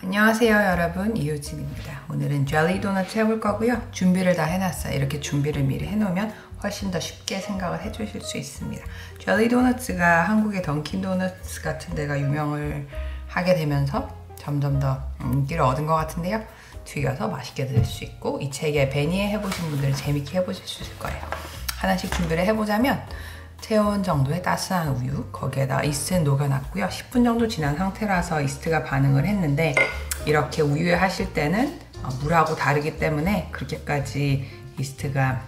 안녕하세요 여러분, 이효진입니다. 오늘은 젤리 도넛 해볼 거고요. 준비를 다 해놨어요. 이렇게 준비를 미리 해놓으면 훨씬 더 쉽게 생각을 해주실 수 있습니다. 젤리 도넛가 한국의 던킨 도넛 같은 데가 유명을 하게 되면서 점점 더 인기를 얻은 것 같은데요. 튀겨서 맛있게 드실 수 있고, 이 책에 베니에 해보신 분들은 재밌게 해보실 수 있을 거예요. 하나씩 준비를 해보자면, 체온 정도의 따스한 우유, 거기에다 이스트는 녹여놨고요. 10분 정도 지난 상태라서 이스트가 반응을 했는데, 이렇게 우유에 하실 때는 물하고 다르기 때문에 그렇게까지 이스트가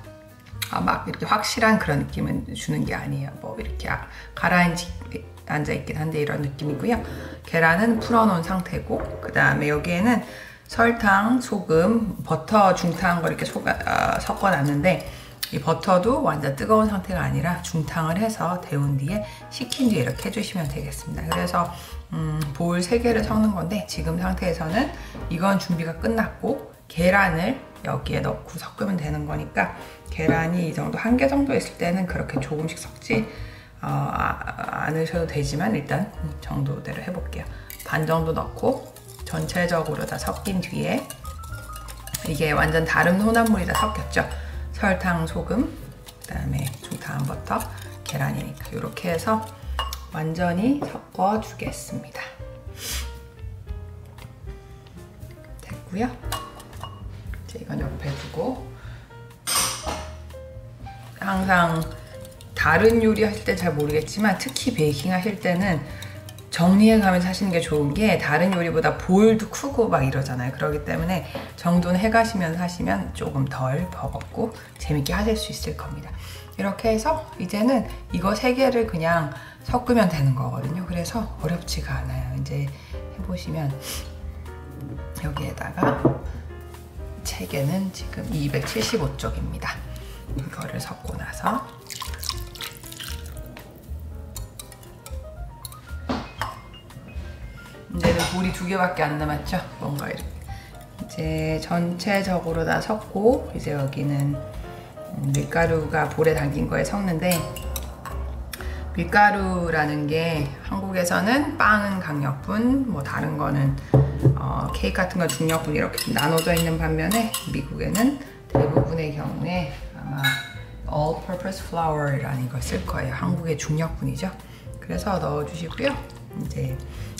막 이렇게 확실한 그런 느낌은 주는 게 아니에요. 뭐 이렇게 가라앉아 있긴 한데 이런 느낌이고요. 계란은 풀어놓은 상태고, 그 다음에 여기에는 설탕, 소금, 버터 중탕한 걸 이렇게 섞어놨는데, 이 버터도 완전 뜨거운 상태가 아니라 중탕을 해서 데운 뒤에 식힌 뒤에 이렇게 해주시면 되겠습니다. 그래서 볼 3개를 섞는 건데, 지금 상태에서는 이건 준비가 끝났고 계란을 여기에 넣고 섞으면 되는 거니까, 계란이 이 정도 1개 정도 있을 때는 그렇게 조금씩 섞지 않으셔도 되지만 일단 이 정도대로 해볼게요. 반 정도 넣고 전체적으로 다 섞인 뒤에, 이게 완전 다른 혼합물이 다 섞였죠. 설탕, 소금, 그 다음에 중탕한 버터, 계란이니까 이렇게 해서 완전히 섞어 주겠습니다. 됐고요. 이제 이건 옆에 두고, 항상 다른 요리 하실 때 잘 모르겠지만 특히 베이킹 하실 때는 정리해 가면서 하시는 게 좋은 게, 다른 요리보다 볼도 크고 막 이러잖아요. 그렇기 때문에 정돈 해 가시면서 하시면 조금 덜 버겁고 재밌게 하실 수 있을 겁니다. 이렇게 해서 이제는 이거 3개를 그냥 섞으면 되는 거거든요. 그래서 어렵지가 않아요. 이제 해보시면 여기에다가 책에는 지금 275쪽입니다. 이거를 섞고 나서 이제는 볼이 2개밖에 안 남았죠. 뭔가 이렇게 이제 전체적으로 다 섞고, 이제 여기는 밀가루가 볼에 담긴 거에 섞는데, 밀가루라는 게 한국에서는 빵은 강력분, 뭐 다른 거는 케이크 같은 건 중력분 이렇게 나눠져 있는 반면에, 미국에는 대부분의 경우에 아마 all-purpose flour이라는 걸 쓸 거예요. 한국의 중력분이죠. 그래서 넣어주시고요. 이제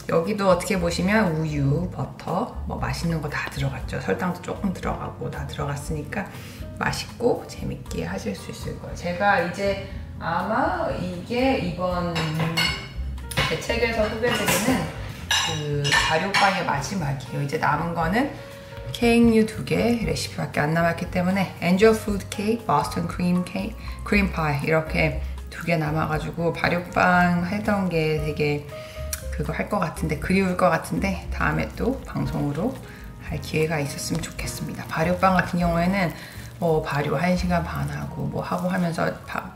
여기도 어떻게 보시면 우유, 버터, 뭐 맛있는 거 다 들어갔죠. 설탕도 조금 들어가고 다 들어갔으니까 맛있고 재밌게 하실 수 있을 거예요. 제가 이제 아마 이게 이번 제 책에서 소개드리는 그 발효빵의 마지막이에요. 이제 남은 거는 케이크류 2개 레시피밖에 안 남았기 때문에, 엔젤 푸드 케이크, 보스턴 크림 케이크, 크림 파이 이렇게 2개 남아가지고, 발효빵 했던 게 되게 그거 할 것 같은데, 그리울 것 같은데 다음에 또 방송으로 할 기회가 있었으면 좋겠습니다. 발효빵 같은 경우에는 뭐 발효 1시간 반 하고 뭐 하고 하면서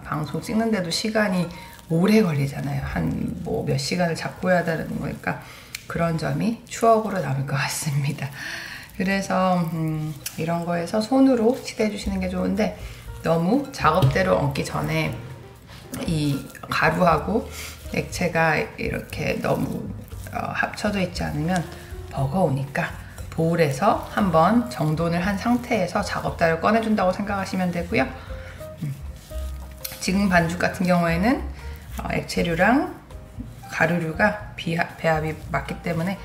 방송 찍는데도 시간이 오래 걸리잖아요. 한 뭐 몇 시간을 잡고 해야 되는 거니까 그런 점이 추억으로 남을 것 같습니다. 그래서 이런 거에서 손으로 치대해 주시는 게 좋은데, 너무 작업대로 얹기 전에 이 가루하고 액체가 이렇게 너무 합쳐져 있지 않으면 버거우니까 보울에서 한번 정돈을 한 상태에서 작업대를 꺼내준다고 생각하시면 되고요. 지금 반죽 같은 경우에는 액체류랑 가루류가 배합이 맞기 때문에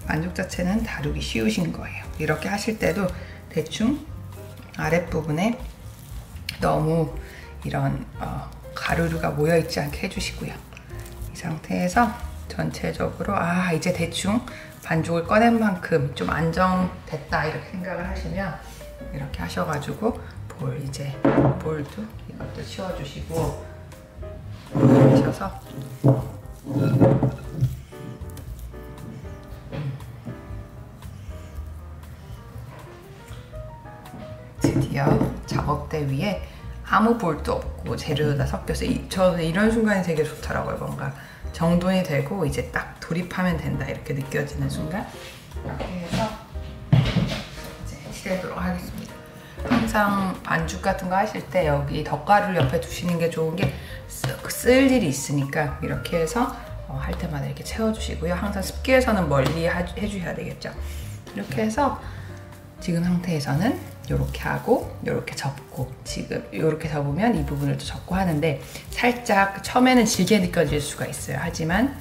반죽 자체는 다루기 쉬우신 거예요. 이렇게 하실 때도 대충 아랫부분에 너무 이런 가루류가 모여있지 않게 해주시고요. 이 상태에서 전체적으로 이제 대충 반죽을 꺼낸 만큼 좀 안정됐다 이렇게 생각을 하시면, 이렇게 하셔가지고 이제 볼도 이것도 치워주시고 하셔서 드디어 작업대 위에 아무 볼도 없고 재료도 다 섞여서, 저는 이런 순간이 되게 좋더라고요. 뭔가 정돈이 되고 이제 딱 돌입하면 된다 이렇게 느껴지는 순간. 이렇게 해서 이제 칠하도록 하겠습니다. 항상 반죽 같은 거 하실 때 여기 덧가루를 옆에 두시는 게 좋은 게, 쓸 일이 있으니까 이렇게 해서 할 때마다 이렇게 채워주시고요. 항상 습기에서는 멀리 해주셔야 되겠죠. 이렇게 해서 지금 상태에서는 이렇게 하고 이렇게 접고, 지금 이렇게 접으면 이 부분을 또 접고 하는데 살짝 처음에는 질게 느껴질 수가 있어요. 하지만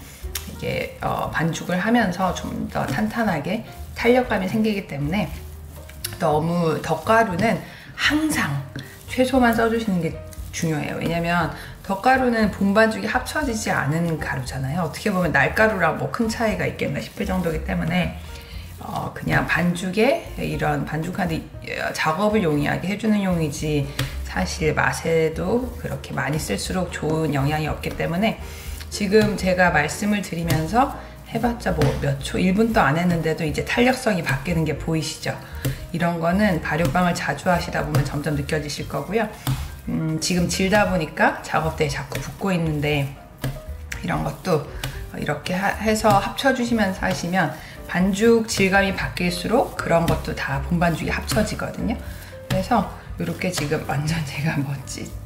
이게 반죽을 하면서 좀 더 탄탄하게 탄력감이 생기기 때문에 너무 덧가루는 항상 최소만 써주시는 게 중요해요. 왜냐면 덧가루는 본반죽이 합쳐지지 않은 가루잖아요. 어떻게 보면 날가루랑 뭐 큰 차이가 있겠나 싶을 정도이기 때문에 그냥 반죽에 이런 반죽하는 작업을 용이하게 해주는 용이지 사실 맛에도 그렇게 많이 쓸수록 좋은 영향이 없기 때문에 지금 제가 말씀을 드리면서 해봤자 뭐 몇 초, 1분도 안 했는데도 이제 탄력성이 바뀌는 게 보이시죠? 이런 거는 발효빵을 자주 하시다 보면 점점 느껴지실 거고요. 지금 질다 보니까 작업대에 자꾸 붙고 있는데 이런 것도 이렇게 해서 합쳐주시면서 하시면 반죽 질감이 바뀔수록 그런 것도 다 본반죽이 합쳐지거든요. 그래서 이렇게 지금 완전 제가 뭐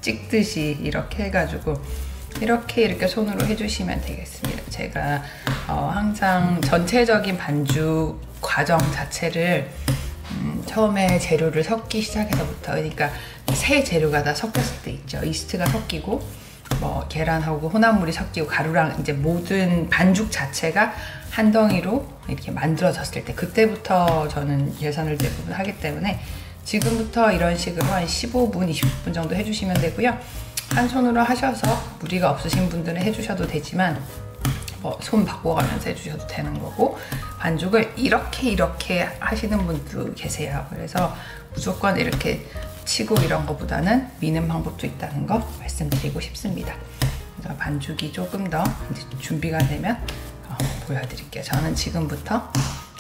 찍듯이 이렇게 해가지고 이렇게 손으로 해주시면 되겠습니다. 제가 항상 전체적인 반죽 과정 자체를 처음에 재료를 섞기 시작해서부터, 그러니까 새 재료가 다 섞였을 때 있죠. 이스트가 섞이고 뭐 계란하고 혼합물이 섞이고 가루랑 이제 모든 반죽 자체가 한 덩이로 이렇게 만들어졌을 때, 그때부터 저는 계산을 대부분 하기 때문에 지금부터 이런 식으로 한 15분, 20분 정도 해주시면 되고요. 한 손으로 하셔서 무리가 없으신 분들은 해주셔도 되지만 뭐 손 바꿔가면서 해주셔도 되는 거고, 반죽을 이렇게 하시는 분도 계세요. 그래서 무조건 이렇게 치고 이런 거보다는 미는 방법도 있다는 거 말씀드리고 싶습니다. 그래서 반죽이 조금 더 준비가 되면 보여드릴게요. 저는 지금부터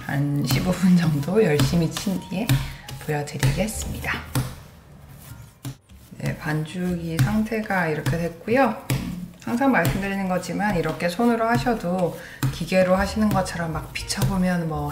한 15분 정도 열심히 친 뒤에 보여드리겠습니다. 네, 반죽이 상태가 이렇게 됐고요. 항상 말씀드리는 거지만 이렇게 손으로 하셔도 기계로 하시는 것처럼 막 비춰보면 뭐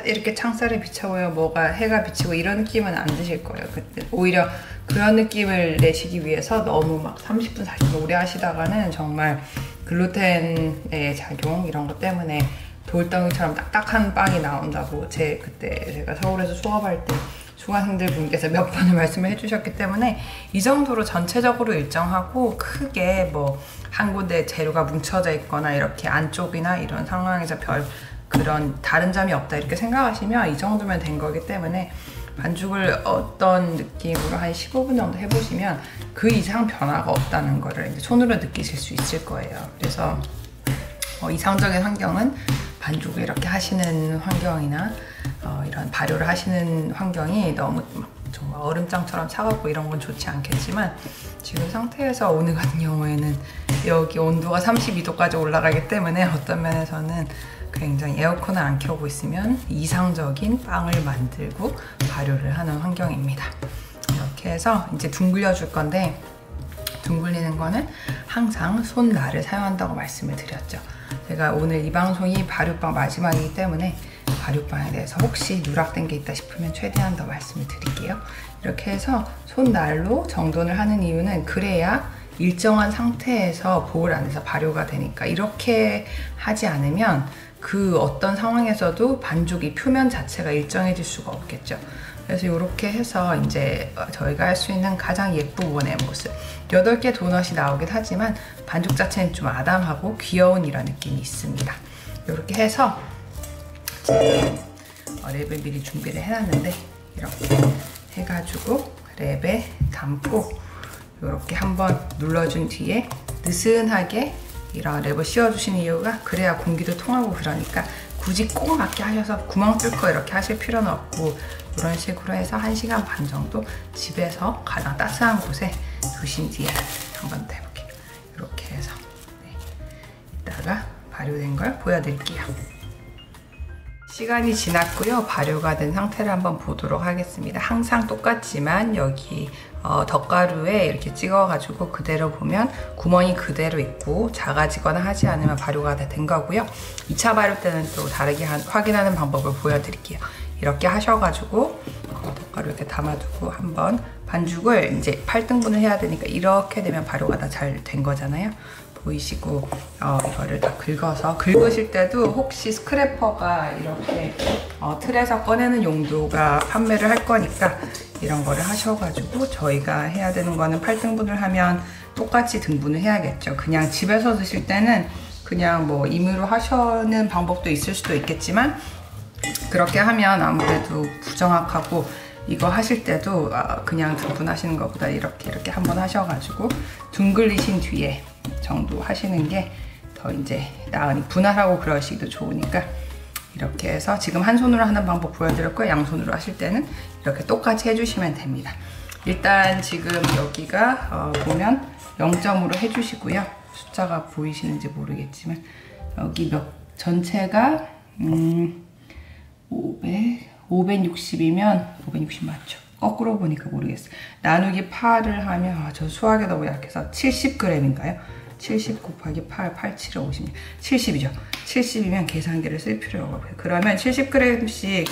이렇게 창살에 비춰보면 뭐가 해가 비치고 이런 느낌은 안 드실 거예요. 오히려 그런 느낌을 내시기 위해서 너무 막 30분, 40분 오래 하시다가는 정말 글루텐의 작용 이런 것 때문에 돌덩이처럼 딱딱한 빵이 나온다고 그때 제가 서울에서 수업할 때 수강생들 분께서 몇 번을 말씀을 해주셨기 때문에 이 정도로 전체적으로 일정하고 크게 뭐 한 군데 재료가 뭉쳐져 있거나 이렇게 안쪽이나 이런 상황에서 그런 다른 점이 없다 이렇게 생각하시면 이 정도면 된 거기 때문에 반죽을 어떤 느낌으로 한 15분 정도 해보시면 그 이상 변화가 없다는 거를 이제 손으로 느끼실 수 있을 거예요. 그래서 이상적인 환경은 반죽을 이렇게 하시는 환경이나 이런 발효를 하시는 환경이 너무 정말 얼음장처럼 차갑고 이런 건 좋지 않겠지만 지금 상태에서 오늘 같은 경우에는 여기 온도가 32도까지 올라가기 때문에 어떤 면에서는 굉장히 에어컨을 안 켜고 있으면 이상적인 빵을 만들고 발효를 하는 환경입니다. 이렇게 해서 이제 둥글려 줄 건데, 둥글리는 거는 항상 손날을 사용한다고 말씀을 드렸죠. 제가 오늘 이 방송이 발효빵 마지막이기 때문에 발효빵에 대해서 혹시 누락된 게 있다 싶으면 최대한 더 말씀을 드릴게요. 이렇게 해서 손날로 정돈을 하는 이유는 그래야 일정한 상태에서 보울 안에서 발효가 되니까, 이렇게 하지 않으면 그 어떤 상황에서도 반죽이 표면 자체가 일정해질 수가 없겠죠. 그래서 이렇게 해서 이제 저희가 할 수 있는 가장 예쁜 원의 모습, 8개 도넛이 나오긴 하지만 반죽 자체는 좀 아담하고 귀여운 이런 느낌이 있습니다. 이렇게 해서 지금 랩을 미리 준비를 해놨는데 이렇게 해가지고 랩에 담고 이렇게 한번 눌러준 뒤에 느슨하게 이런 랩을 씌워주시는 이유가 그래야 공기도 통하고, 그러니까 굳이 꼭 맞게 하셔서 구멍 뚫고 이렇게 하실 필요는 없고 이런 식으로 해서 1시간 반 정도 집에서 가장 따스한 곳에 두신 뒤에 한번 더 해볼게요. 이렇게 해서 이따가 발효된 걸 보여드릴게요. 시간이 지났고요. 발효가 된 상태를 한번 보도록 하겠습니다. 항상 똑같지만 여기 덧가루에 이렇게 찍어가지고 그대로 보면 구멍이 그대로 있고 작아지거나 하지 않으면 발효가 다 된 거고요. 2차 발효 때는 또 다르게 확인하는 방법을 보여드릴게요. 이렇게 하셔가지고 덧가루 이렇게 담아두고 한번 반죽을 이제 8등분을 해야 되니까 이렇게 되면 발효가 다 잘 된 거잖아요. 보이시고 이거를 다 긁어서, 긁으실 때도 혹시 스크래퍼가 이렇게 틀에서 꺼내는 용도가 판매를 할 거니까 이런 거를 하셔가지고, 저희가 해야 되는 거는 8등분을 하면 똑같이 등분을 해야겠죠. 그냥 집에서 드실 때는 그냥 뭐 임의로 하시는 방법도 있을 수도 있겠지만, 그렇게 하면 아무래도 부정확하고, 이거 하실 때도 그냥 등분하시는 것보다 이렇게 한번 하셔가지고 둥글리신 뒤에 정도 하시는 게 더 이제 분할하고 그러시기도 좋으니까, 이렇게 해서 지금 한 손으로 하는 방법 보여드렸고요. 양손으로 하실 때는 이렇게 똑같이 해주시면 됩니다. 일단 지금 여기가 보면 0점으로 해주시고요. 숫자가 보이시는지 모르겠지만 여기 전체가 560이면 560 맞죠? 거꾸로 보니까 모르겠어요. 나누기 8을 하면 저 수학에 너무 약해서 70g인가요? 70 곱하기 8, 87에 56, 70이죠. 70이면 계산기를 쓸 필요가 없어요. 그러면 70g씩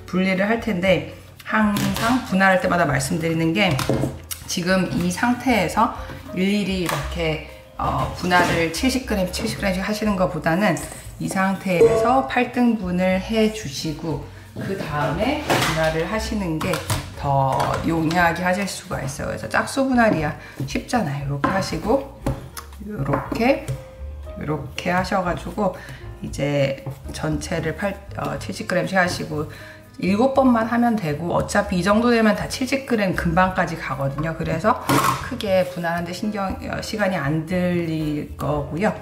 분리를 할 텐데, 항상 분할할 때마다 말씀드리는 게, 지금 이 상태에서 일일이 이렇게 분할을 70g, 70g씩 하시는 것보다는 이 상태에서 8등분을 해 주시고 그 다음에 분할을 하시는 게 더 용이하게 하실 수가 있어요. 그래서 짝수 분할이야 쉽잖아요. 이렇게 하시고 이렇게 하셔가지고 이제 전체를 70g씩 하시고 7번만 하면 되고, 어차피 이 정도 되면 다 70g 금방까지 가거든요. 그래서 크게 분할하는데 시간이 안 들릴 거고요.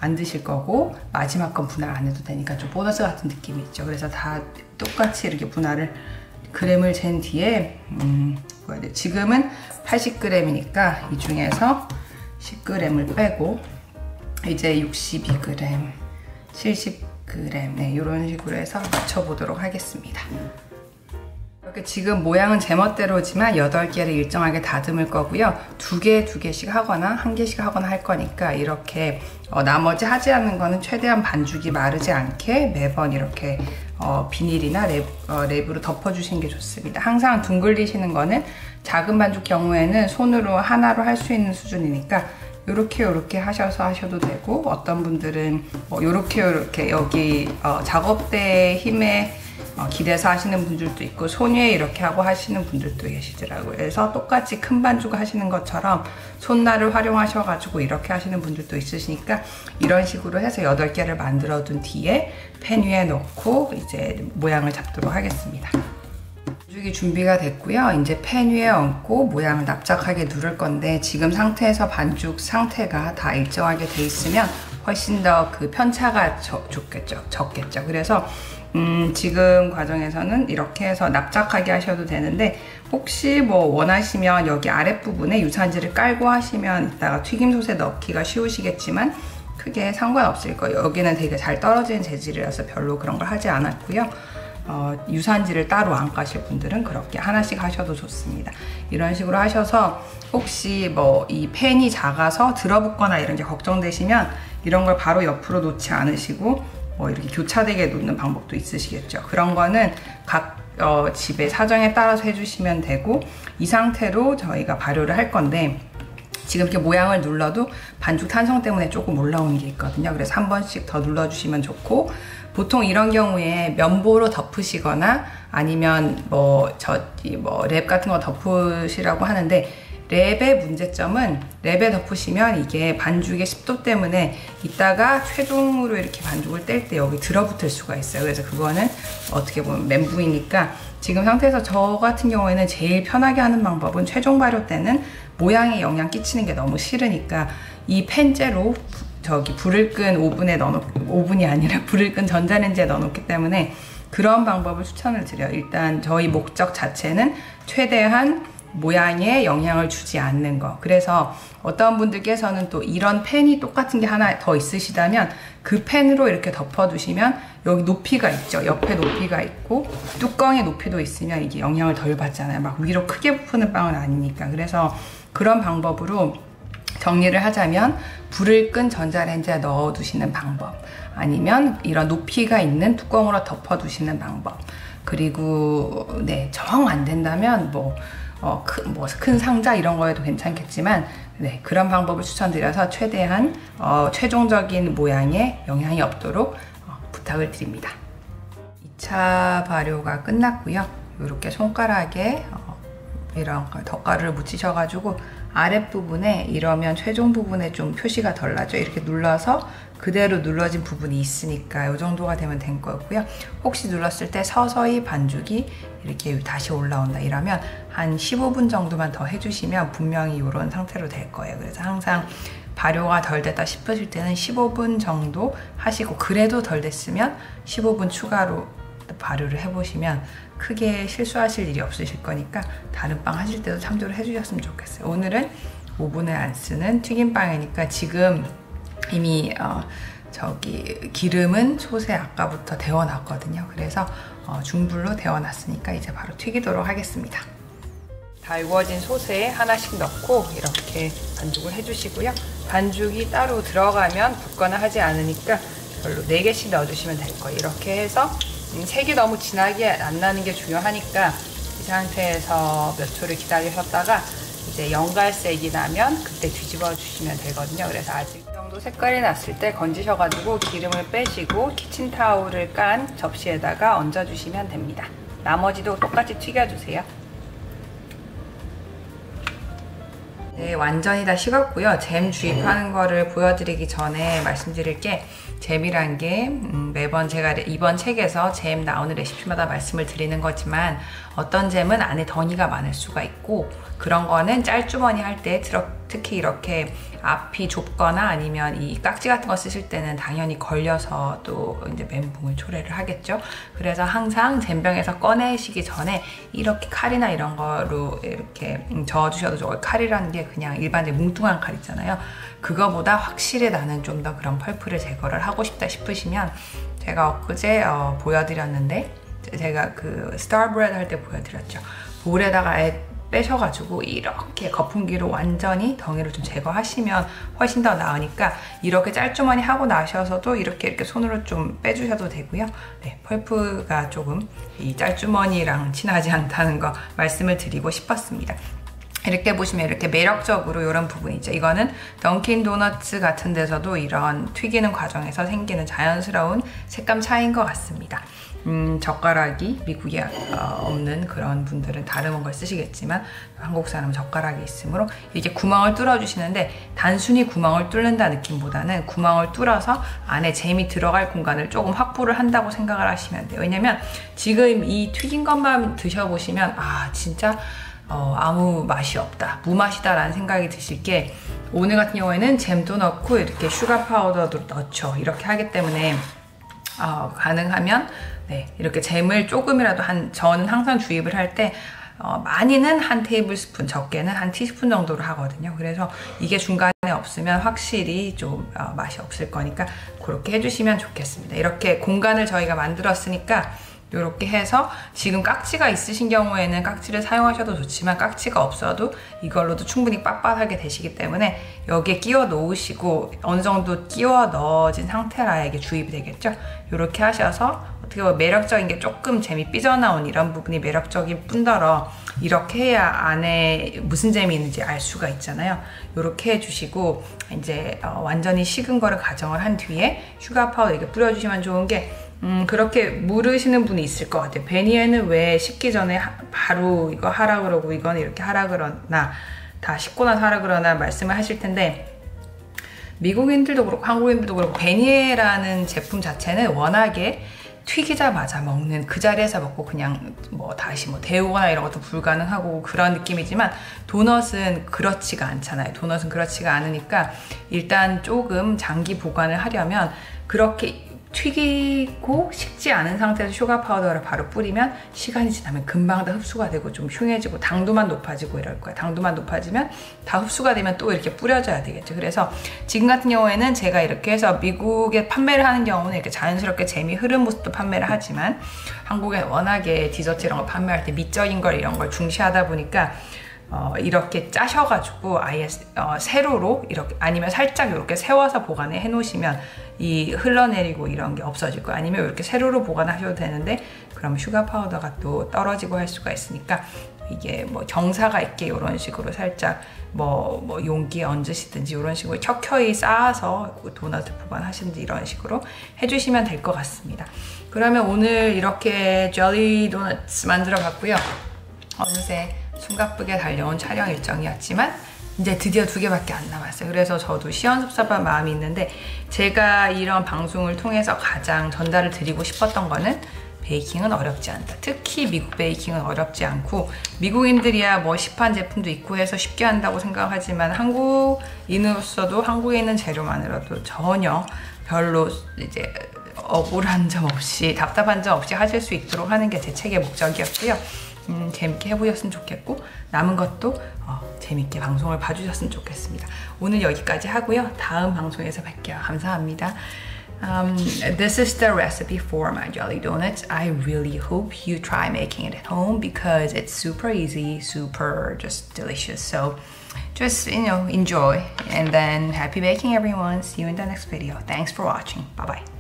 안 드실 거고, 마지막 건 분할 안 해도 되니까 좀 보너스 같은 느낌이 있죠. 그래서 다 똑같이 이렇게 분할을 그램을 잰 뒤에 지금은 80g이니까 이 중에서 10g을 빼고 이제 62g, 70g 이런 식으로 해서 맞춰보도록 하겠습니다. 이렇게 지금 모양은 제멋대로지만 8개를 일정하게 다듬을 거고요. 2개씩 하거나 1개씩 하거나 할 거니까, 이렇게 나머지 하지 않는 거는 최대한 반죽이 마르지 않게 매번 이렇게 비닐이나 랩으로 덮어주시는 게 좋습니다. 항상 둥글리시는 거는 작은 반죽 경우에는 손으로 하나로 할 수 있는 수준이니까 요렇게 하셔도 되고, 어떤 분들은 요렇게 여기 작업대의 힘에 기대서 하시는 분들도 있고, 손 위에 이렇게 하고 하시는 분들도 계시더라고요. 그래서 똑같이 큰 반죽 하시는 것처럼 손날을 활용하셔가지고 이렇게 하시는 분들도 있으시니까, 이런 식으로 해서 8개를 만들어 둔 뒤에 팬 위에 넣고 이제 모양을 잡도록 하겠습니다. 반죽이 준비가 됐고요. 이제 팬 위에 얹고 모양을 납작하게 누를 건데, 지금 상태에서 반죽 상태가 다 일정하게 돼 있으면 훨씬 더 그 편차가 적겠죠. 그래서 지금 과정에서는 이렇게 해서 납작하게 하셔도 되는데, 혹시 뭐 원하시면 여기 아랫부분에 유산지를 깔고 하시면 이따가 튀김솥에 넣기가 쉬우시겠지만 크게 상관없을 거예요. 여기는 되게 잘 떨어지는 재질이라서 별로 그런 걸 하지 않았고요. 유산지를 따로 안 까실 분들은 그렇게 하나씩 하셔도 좋습니다. 이런 식으로 하셔서 혹시 뭐 이 팬이 작아서 들어붙거나 이런 게 걱정되시면 이런 걸 바로 옆으로 놓지 않으시고 이렇게 교차되게 놓는 방법도 있으시겠죠. 그런 거는 각 집의 사정에 따라서 해주시면 되고, 이 상태로 저희가 발효를 할 건데, 지금 이렇게 모양을 눌러도 반죽 탄성 때문에 조금 올라오는 게 있거든요. 그래서 한 번씩 더 눌러주시면 좋고, 보통 이런 경우에 면보로 덮으시거나 아니면 랩 같은 거 덮으시라고 하는데, 랩의 문제점은, 랩에 덮으시면 이게 반죽의 습도 때문에 이따가 최종으로 이렇게 반죽을 뗄 때 여기 들어붙을 수가 있어요. 그래서 그거는 어떻게 보면 멘붕이니까, 지금 상태에서 저 같은 경우에는 제일 편하게 하는 방법은, 최종 발효 때는 모양에 영향 끼치는 게 너무 싫으니까 이 팬째로 불을 끈 오븐이 아니라 불을 끈 전자레인지에 넣어놓기 때문에 그런 방법을 추천을 드려요. 일단 저희 목적 자체는 최대한 모양에 영향을 주지 않는 거. 그래서 어떤 분들께서는 또 이런 팬이 똑같은 게 하나 더 있으시다면 그 팬으로 이렇게 덮어두시면 여기 높이가 있죠. 옆에 높이가 있고 뚜껑의 높이도 있으면 이게 영향을 덜 받잖아요. 막 위로 크게 부푸는 빵은 아니니까. 그래서 그런 방법으로 정리를 하자면, 불을 끈 전자레인지에 넣어두시는 방법, 아니면 이런 높이가 있는 뚜껑으로 덮어두시는 방법, 그리고 정 안 된다면 큰 상자 이런 거에도 괜찮겠지만 네, 그런 방법을 추천드려서 최대한 최종적인 모양에 영향이 없도록 부탁을 드립니다. 2차 발효가 끝났고요. 이렇게 손가락에 이런 덧가루를 묻히셔가지고 아랫부분에 이러면 최종 부분에 좀 표시가 덜 나죠. 이렇게 눌러서 그대로 눌러진 부분이 있으니까 이 정도가 되면 된 거고요. 혹시 눌렀을 때 서서히 반죽이 이렇게 다시 올라온다 이러면 한 15분 정도만 더 해주시면 분명히 이런 상태로 될 거예요. 그래서 항상 발효가 덜 됐다 싶으실 때는 15분 정도 하시고 그래도 덜 됐으면 15분 추가로 발효를 해보시면 크게 실수하실 일이 없으실 거니까 다른 빵 하실 때도 참조를 해주셨으면 좋겠어요. 오늘은 오븐을 안 쓰는 튀김빵이니까 지금 이미 기름은 솥에 아까부터 데워놨거든요. 그래서 중불로 데워놨으니까 이제 바로 튀기도록 하겠습니다. 달구어진 솥에 하나씩 넣고 이렇게 반죽을 해주시고요. 반죽이 따로 들어가면 붓거나 하지 않으니까 별로 4개씩 넣어주시면 될 거예요. 이렇게 해서 색이 너무 진하게 안 나는 게 중요하니까 이 상태에서 몇 초를 기다리셨다가 이제 연갈색이 나면 그때 뒤집어 주시면 되거든요. 그래서 아직 이 정도 색깔이 났을 때 건지셔가지고 기름을 빼시고 키친타올을 깐 접시에다가 얹어주시면 됩니다. 나머지도 똑같이 튀겨주세요. 네, 완전히 다 식었고요. 잼 주입하는 거를 보여드리기 전에 말씀드릴 게 잼이란 게 매번 제가 이번 책에서 잼 나오는 레시피마다 말씀을 드리는 거지만 어떤 잼은 안에 덩이가 많을 수가 있고 그런 거는 짤주머니 할 때 특히 이렇게 앞이 좁거나 아니면 이 깍지 같은 거 쓰실 때는 당연히 걸려서 또 이제 멘붕을 초래를 하겠죠. 그래서 항상 잼병에서 꺼내시기 전에 이렇게 칼이나 이런 거로 이렇게 저어주셔도 좋아요. 칼이라는 게 그냥 일반적인 뭉뚱한 칼 있잖아요. 그거보다 확실히 나는 좀 더 그런 펄프를 제거를 하고 싶다 싶으시면 제가 엊그제 보여드렸는데 제가 그 스타브레드 할 때 보여드렸죠. 볼에다가 아예 빼셔가지고 이렇게 거품기로 완전히 덩이를 좀 제거하시면 훨씬 더 나으니까 이렇게 짤주머니 하고 나셔서도 이렇게 손으로 좀 빼주셔도 되고요. 네, 펄프가 조금 이 짤주머니랑 친하지 않다는 거 말씀을 드리고 싶었습니다. 이렇게 보시면 이렇게 매력적으로 이런 부분이죠. 이거는 던킨 도너츠 같은 데서도 이런 튀기는 과정에서 생기는 자연스러운 색감 차이인 것 같습니다. 젓가락이 미국에 없는 그런 분들은 다른 걸 쓰시겠지만 한국 사람은 젓가락이 있으므로 이렇게 구멍을 뚫어 주시는데 단순히 구멍을 뚫는다 느낌보다는 구멍을 뚫어서 안에 잼이 들어갈 공간을 조금 확보를 한다고 생각을 하시면 돼요. 왜냐면 지금 이 튀긴 것만 드셔보시면 진짜 아무 맛이 없다, 무맛이다 라는 생각이 드실 게 오늘 같은 경우에는 잼도 넣고 이렇게 슈가 파우더도 넣죠. 이렇게 하기 때문에 가능하면 네, 이렇게 잼을 조금이라도 저는 항상 주입을 할 때 많이는 한 테이블 스푼, 적게는 한 티스푼 정도로 하거든요. 그래서 이게 중간에 없으면 확실히 좀 맛이 없을 거니까 그렇게 해주시면 좋겠습니다. 이렇게 공간을 저희가 만들었으니까 이렇게 해서 지금 깍지가 있으신 경우에는 깍지를 사용하셔도 좋지만 깍지가 없어도 이걸로도 충분히 빳빳하게 되시기 때문에 여기에 끼워 놓으시고 어느 정도 끼워 넣어진 상태라 이게 주입이 되겠죠. 이렇게 하셔서 어떻게 보면 매력적인 게 조금 잼이 삐져나온 이런 부분이 매력적인 뿐더러 이렇게 해야 안에 무슨 잼이 있는지 알 수가 있잖아요. 이렇게 해주시고 이제 완전히 식은 거를 가정을 한 뒤에 슈가 파우더 이렇게 뿌려주시면 좋은 게 그렇게 물으시는 분이 있을 것 같아요. 베니에는 왜 식기 전에 바로 이거 하라 그러고 이거는 이렇게 하라 그러나 다 식고 나서 하라 그러나 말씀을 하실 텐데 미국인들도 그렇고 한국인들도 그렇고 베니에라는 제품 자체는 워낙에 튀기자마자 먹는 그 자리에서 먹고 그냥 다시 데우거나 이런 것도 불가능하고 그런 느낌이지만 도넛은 그렇지가 않잖아요. 도넛은 그렇지가 않으니까 일단 조금 장기 보관을 하려면 그렇게 튀기고 식지 않은 상태에서 슈가 파우더를 바로 뿌리면 시간이 지나면 금방 다 흡수가 되고 좀 흉해지고 당도만 높아지고 이럴 거예요. 당도만 높아지면 다 흡수가 되면 또 이렇게 뿌려줘야 되겠죠. 그래서 지금 같은 경우에는 제가 이렇게 해서 미국에 판매를 하는 경우는 이렇게 자연스럽게 잼이 흐른 모습도 판매를 하지만 한국에 워낙에 디저트 이런 거 판매할 때 미적인 걸 이런 걸 중시하다 보니까 이렇게 짜셔가지고 아예 세로로 이렇게 아니면 살짝 이렇게 세워서 보관해 놓으시면 이 흘러내리고 이런 게 없어질 거예요. 아니면 이렇게 세로로 보관하셔도 되는데 그럼 슈가 파우더가 또 떨어지고 할 수가 있으니까 이게 뭐 경사가 있게 이런 식으로 살짝 뭐 용기에 얹으시든지 이런 식으로 켜켜이 쌓아서 도넛 보관하시든지 이런 식으로 해주시면 될 것 같습니다. 그러면 오늘 이렇게 젤리 도넛 만들어 봤고요. 어느새 숨가쁘게 달려온 촬영 일정이었지만 이제 드디어 2개밖에 안 남았어요. 그래서 저도 시원섭섭한 마음이 있는데 제가 이런 방송을 통해서 가장 전달을 드리고 싶었던 거는 베이킹은 어렵지 않다. 특히 미국 베이킹은 어렵지 않고 미국인들이야 뭐 시판 제품도 있고 해서 쉽게 한다고 생각하지만 한국인으로서도 한국에 있는 재료만으로도 전혀 별로 이제 억울한 점 없이 답답한 점 없이 하실 수 있도록 하는 게 제 책의 목적이었고요. 재밌게 해보셨으면 좋겠고 남은 것도 재밌게 방송을 봐주셨으면 좋겠습니다. 오늘 여기까지 하고요. 다음 방송에서 뵐게요. 감사합니다. This is the recipe for my jelly donuts. I really hope you try making it at home because it's super easy, super just delicious. So just, enjoy and then happy baking everyone. See you in the next video. Thanks for watching. Bye bye.